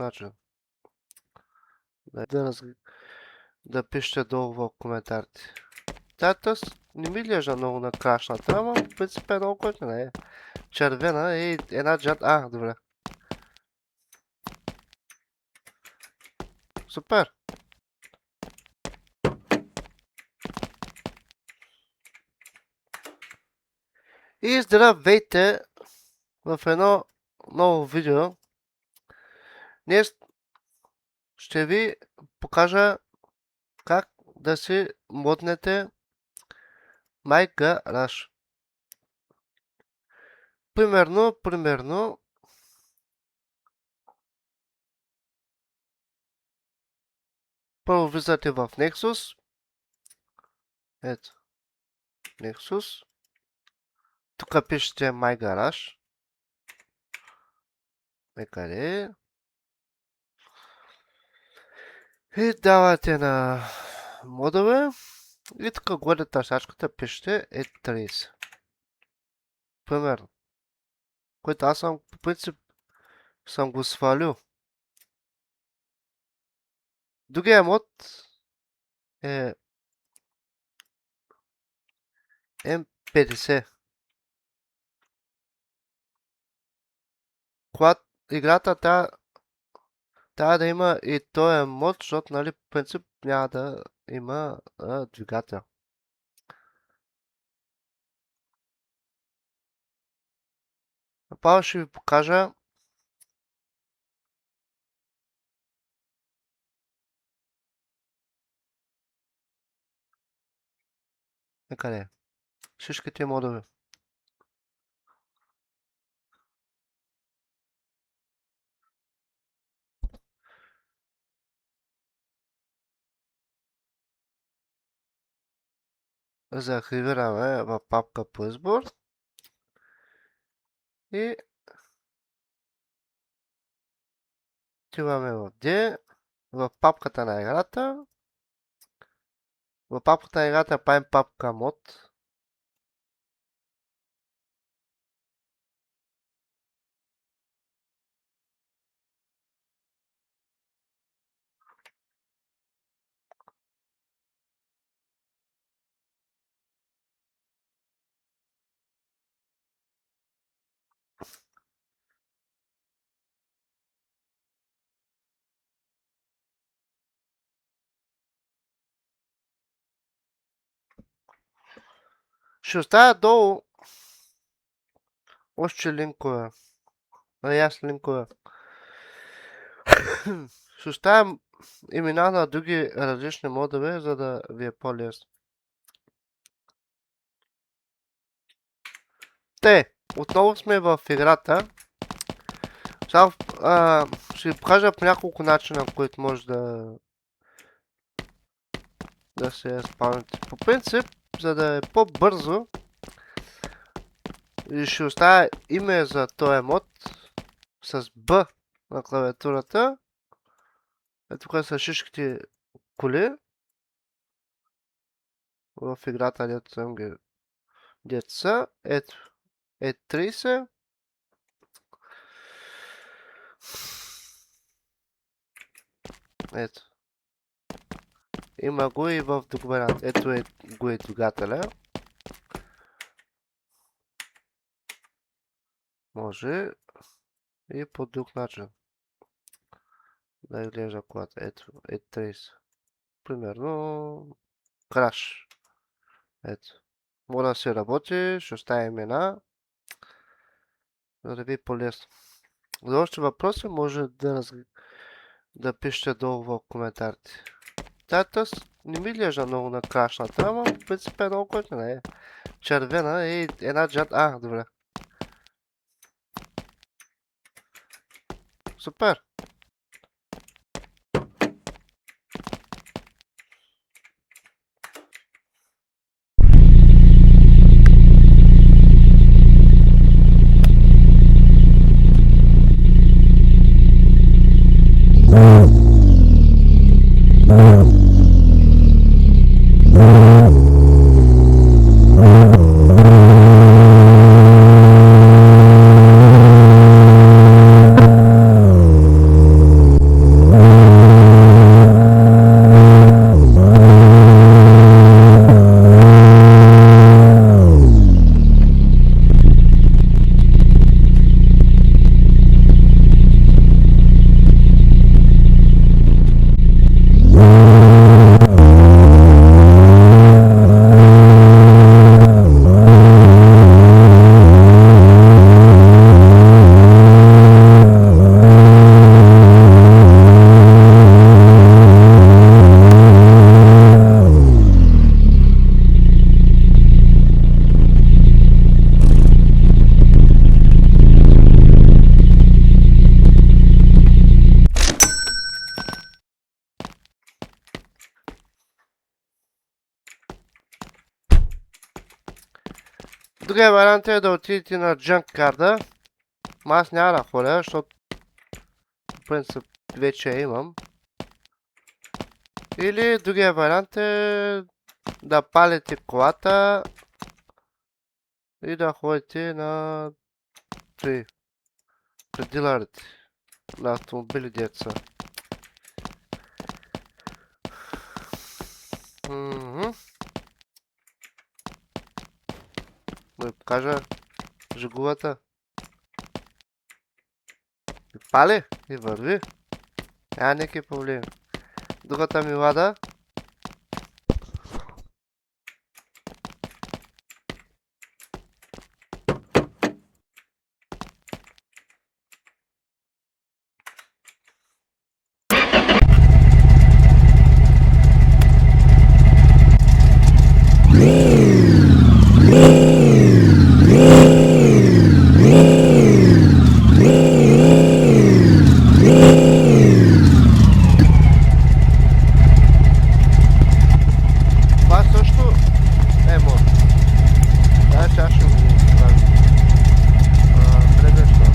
начин. Да пишете долу в коментарите. Тата не ми изглежда много на крашната, ама в принцип е много готина, е. Червена и една джад... добре. Супер! И здравейте в едно ново видео. Днес ще ви покажа как да си моднете MyGarage. Примерно, първо влизате в Nexus. Ето, Nexus. Тук пишете MyGarage. Къде? И давате на модове. И тук горе търсачката пишете E30. Примерно. Което аз съм, по принцип, съм го свалил. Другия мод е M50. Когато играта трябва да има и този мод, защото, нали, по принцип няма да има двигател. Направо ще ви покажа къде всичките модове. Заархивираме в папка по избор и отиваме в D, в папката на играта. В папката на играта правим папка мод. Ще оставя долу още линкове. Аз линкове. Ще оставям имена на други различни модове, за да ви е по-лесно. Отново сме в играта. Сега ще ви покажа по няколко начина, които може да се спавните. По принцип, за да е по-бързо, ще оставя име за този мод с B на клавиатурата. Тук са всичките коли в играта, дето съм ги деца. Ето, E30. Ето. Има го и в друг вариант. Ето е го и двигателя. Може и по друг начин да изглежда колата. Ето, E30. Примерно краш. Ето. Може да се работи, ще оставя имена, за да ви е по-лесно. За още въпроси може да пишете долу в коментарите. Тата не ми изглежда много на крашната, ама в принцип е много готина, е. Червена и една джад... добре. Супер! Другия вариант е да отидете на Junkyard. Аз няма да ходя, защото по принцип вече я имам. Или другия вариант е да палите колата и да ходите на дилърите на автомобили деца. Да ви покажа жигулата. И пали и върви. Няма никакви проблеми. Другата ми лада. Това също е мод. Значи аз ще го кажа. Следващо.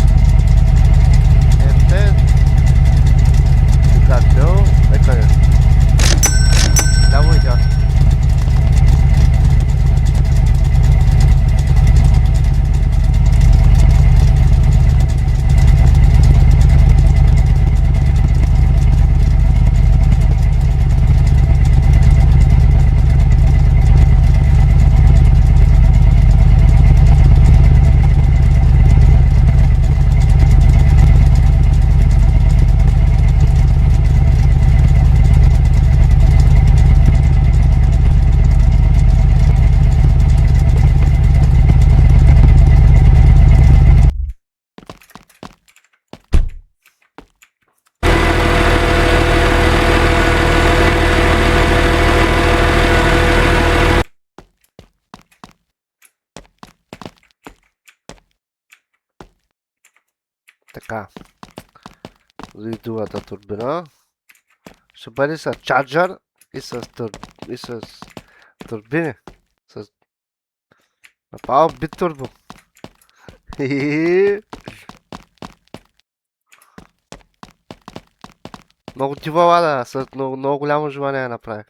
F5. Двигател. Къде? Ляво и дясно. Така. И другата турбина. Ще бъде с чарджър и с турбини. Направо битурбо. Много дива лада, с много голямо желание я направих.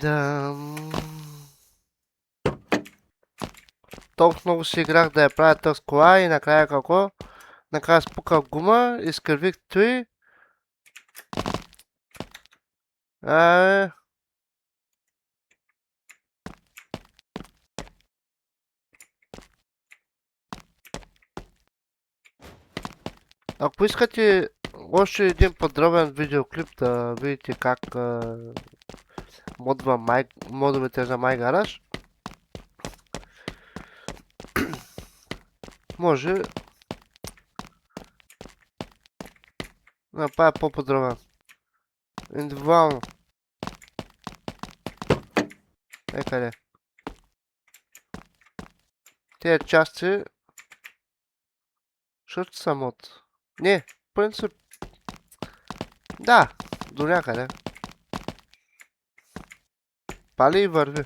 Да. Толкова много си играх да я правя тази кола и накрая какво? Накрая спуках гума, изкървих той. Ако искате още един подробен видеоклип да видите как модва модовете за MyGarage. Може да направя по-подробен. Индивидуално. Къде? Тези части също са мод. Не, в принцип. Да, до някъде. Пали и върви.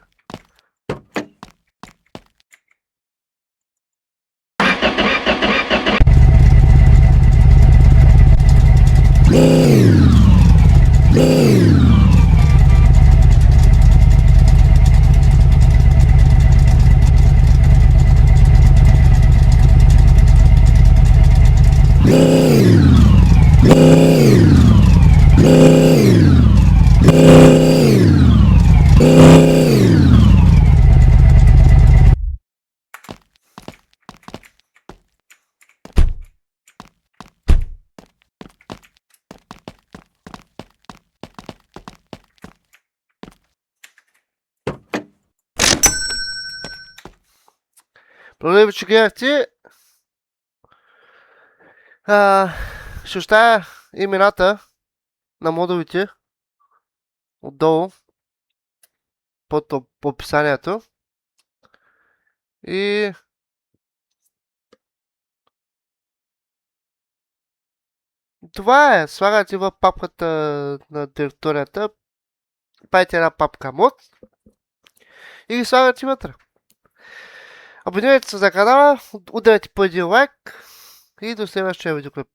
Благодаря ви, че гледахте. Ще оставя имената на модовете отдолу под описанието. И това е. Слагате в папката на директорията. Правите една папка мод. И ги слагате вътре. Абонирайте се за канала, ударете по един лайк и до следващия видеоклип.